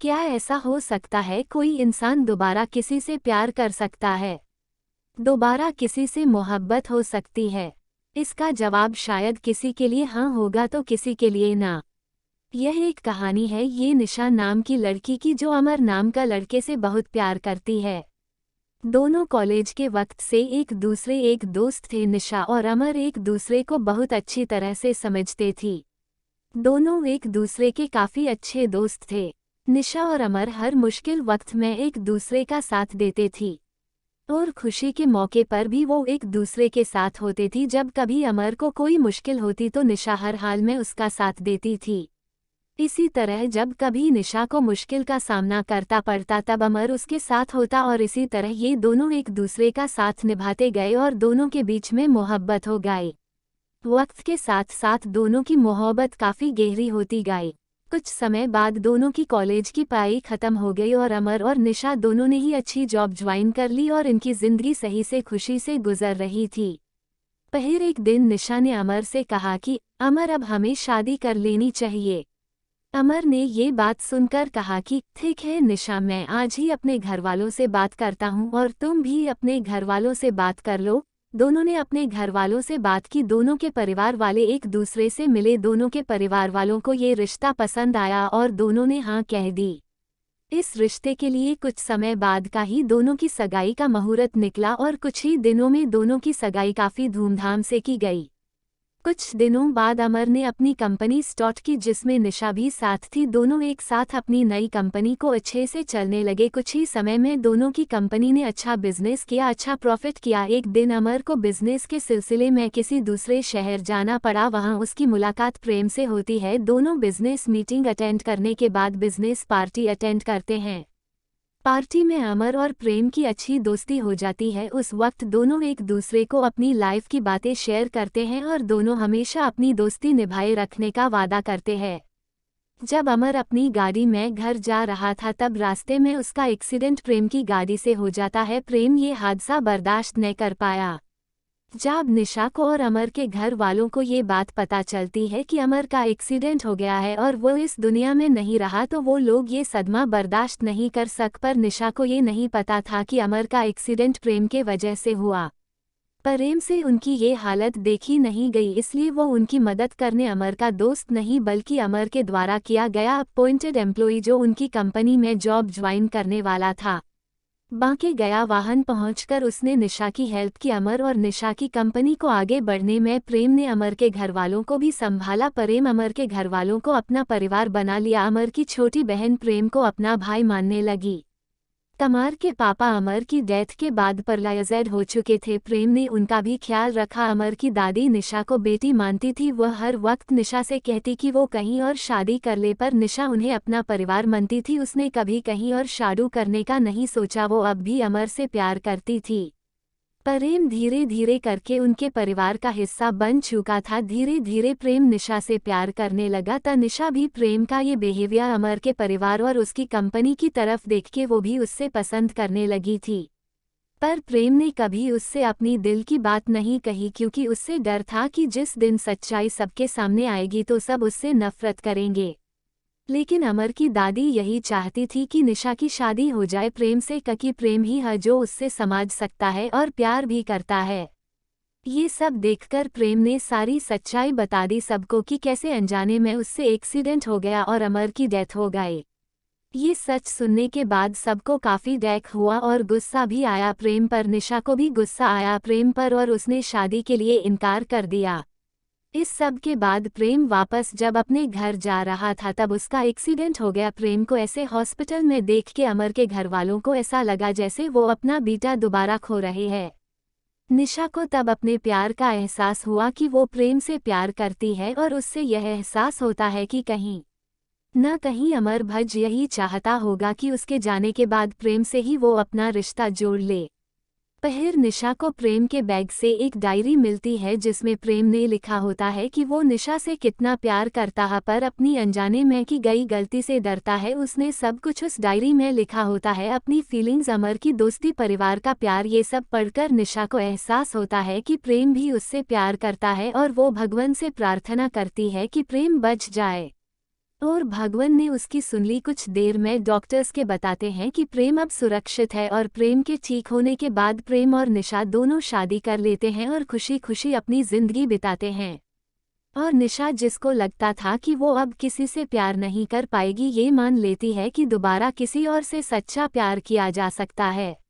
क्या ऐसा हो सकता है कोई इंसान दोबारा किसी से प्यार कर सकता है? दोबारा किसी से मोहब्बत हो सकती है? इसका जवाब शायद किसी के लिए हाँ होगा तो किसी के लिए ना। यह एक कहानी है ये निशा नाम की लड़की की जो अमर नाम का लड़के से बहुत प्यार करती है। दोनों कॉलेज के वक्त से एक दोस्त थे। निशा और अमर एक दूसरे को बहुत अच्छी तरह से समझते थी। दोनों एक दूसरे के काफी अच्छे दोस्त थे। निशा और अमर हर मुश्किल वक्त में एक दूसरे का साथ देते थी और खुशी के मौके पर भी वो एक दूसरे के साथ होते थी। जब कभी अमर को कोई मुश्किल होती तो निशा हर हाल में उसका साथ देती थी। इसी तरह जब कभी निशा को मुश्किल का सामना करता पड़ता तब अमर उसके साथ होता और इसी तरह ये दोनों एक दूसरे का साथ निभाते गए और दोनों के बीच में मोहब्बत हो गई। वक्त के साथ साथ दोनों की मोहब्बत काफी गहरी होती गई। कुछ समय बाद दोनों की कॉलेज की पढ़ाई खत्म हो गई और अमर और निशा दोनों ने ही अच्छी जॉब ज्वाइन कर ली और इनकी जिंदगी सही से खुशी से गुजर रही थी। फिर एक दिन निशा ने अमर से कहा कि अमर अब हमें शादी कर लेनी चाहिए। अमर ने ये बात सुनकर कहा कि ठीक है निशा, मैं आज ही अपने घरवालों से बात करता हूँ और तुम भी अपने घरवालों से बात कर लो। दोनों ने अपने घरवालों से बात की। दोनों के परिवार वाले एक दूसरे से मिले। दोनों के परिवार वालों को ये रिश्ता पसंद आया और दोनों ने हाँ कह दी। इस रिश्ते के लिए कुछ समय बाद का ही दोनों की सगाई का मुहूर्त निकला और कुछ ही दिनों में दोनों की सगाई काफी धूमधाम से की गई। कुछ दिनों बाद अमर ने अपनी कंपनी स्टार्ट की जिसमें निशा भी साथ थी। दोनों एक साथ अपनी नई कंपनी को अच्छे से चलने लगे। कुछ ही समय में दोनों की कंपनी ने अच्छा बिजनेस किया, अच्छा प्रॉफिट किया। एक दिन अमर को बिजनेस के सिलसिले में किसी दूसरे शहर जाना पड़ा। वहां उसकी मुलाकात प्रेम से होती है। दोनों बिजनेस मीटिंग अटेंड करने के बाद बिजनेस पार्टी अटेंड करते हैं। पार्टी में अमर और प्रेम की अच्छी दोस्ती हो जाती है। उस वक्त दोनों एक दूसरे को अपनी लाइफ की बातें शेयर करते हैं और दोनों हमेशा अपनी दोस्ती निभाए रखने का वादा करते हैं। जब अमर अपनी गाड़ी में घर जा रहा था तब रास्ते में उसका एक्सीडेंट प्रेम की गाड़ी से हो जाता है। प्रेम ये हादसा बर्दाश्त नहीं कर पाया। जब निशा को और अमर के घर वालों को ये बात पता चलती है कि अमर का एक्सीडेंट हो गया है और वो इस दुनिया में नहीं रहा तो वो लोग ये सदमा बर्दाश्त नहीं कर सक। पर निशा को ये नहीं पता था कि अमर का एक्सीडेंट प्रेम के वजह से हुआ। प्रेम से उनकी ये हालत देखी नहीं गई, इसलिए वो उनकी मदद करने अमर का दोस्त नहीं बल्कि अमर के द्वारा किया गया अपॉइंटेड एम्प्लॉई जो उनकी कंपनी में जॉब ज्वाइन करने वाला था। बांके गया वाहन पहुंचकर उसने निशा की हेल्प की। अमर और निशा की कंपनी को आगे बढ़ने में प्रेम ने अमर के घरवालों को भी संभाला। प्रेम अमर के घरवालों को अपना परिवार बना लिया। अमर की छोटी बहन प्रेम को अपना भाई मानने लगी। अमर के पापा अमर की डेथ के बाद पैरालाइज्ड हो चुके थे। प्रेम ने उनका भी ख्याल रखा। अमर की दादी निशा को बेटी मानती थी। वह हर वक्त निशा से कहती कि वो कहीं और शादी कर ले, पर निशा उन्हें अपना परिवार मानती थी। उसने कभी कहीं और शादी करने का नहीं सोचा। वो अब भी अमर से प्यार करती थी। प्रेम धीरे धीरे करके उनके परिवार का हिस्सा बन चुका था। धीरे धीरे प्रेम निशा से प्यार करने लगा तो निशा भी प्रेम का ये बिहेवियर अमर के परिवार और उसकी कंपनी की तरफ देख के वो भी उससे पसंद करने लगी थी। पर प्रेम ने कभी उससे अपनी दिल की बात नहीं कही क्योंकि उससे डर था कि जिस दिन सच्चाई सबके सामने आएगी तो सब उससे नफरत करेंगे। लेकिन अमर की दादी यही चाहती थी कि निशा की शादी हो जाए प्रेम से, क्योंकि प्रेम ही है जो उससे समझ सकता है और प्यार भी करता है। ये सब देखकर प्रेम ने सारी सच्चाई बता दी सबको कि कैसे अनजाने में उससे एक्सीडेंट हो गया और अमर की डेथ हो गई। ये सच सुनने के बाद सबको काफी डैक हुआ और गुस्सा भी आया प्रेम पर। निशा को भी गुस्सा आया प्रेम पर और उसने शादी के लिए इनकार कर दिया। इस सब के बाद प्रेम वापस जब अपने घर जा रहा था तब उसका एक्सीडेंट हो गया। प्रेम को ऐसे हॉस्पिटल में देख के अमर के घरवालों को ऐसा लगा जैसे वो अपना बेटा दोबारा खो रहे हैं। निशा को तब अपने प्यार का एहसास हुआ कि वो प्रेम से प्यार करती है और उससे यह एहसास होता है कि कहीं न कहीं अमर भज यही चाहता होगा कि उसके जाने के बाद प्रेम से ही वो अपना रिश्ता जोड़ ले। फिर निशा को प्रेम के बैग से एक डायरी मिलती है जिसमें प्रेम ने लिखा होता है कि वो निशा से कितना प्यार करता है पर अपनी अनजाने में की गई गलती से डरता है। उसने सब कुछ उस डायरी में लिखा होता है, अपनी फीलिंग्स, अमर की दोस्ती, परिवार का प्यार। ये सब पढ़कर निशा को एहसास होता है कि प्रेम भी उससे प्यार करता है और वो भगवान से प्रार्थना करती है कि प्रेम बच जाए। और भगवान ने उसकी सुन ली। कुछ देर में डॉक्टर्स के बताते हैं कि प्रेम अब सुरक्षित है और प्रेम के ठीक होने के बाद प्रेम और निशा दोनों शादी कर लेते हैं और खुशी खुशी अपनी जिंदगी बिताते हैं। और निशा, जिसको लगता था कि वो अब किसी से प्यार नहीं कर पाएगी, ये मान लेती है कि दोबारा किसी और से सच्चा प्यार किया जा सकता है।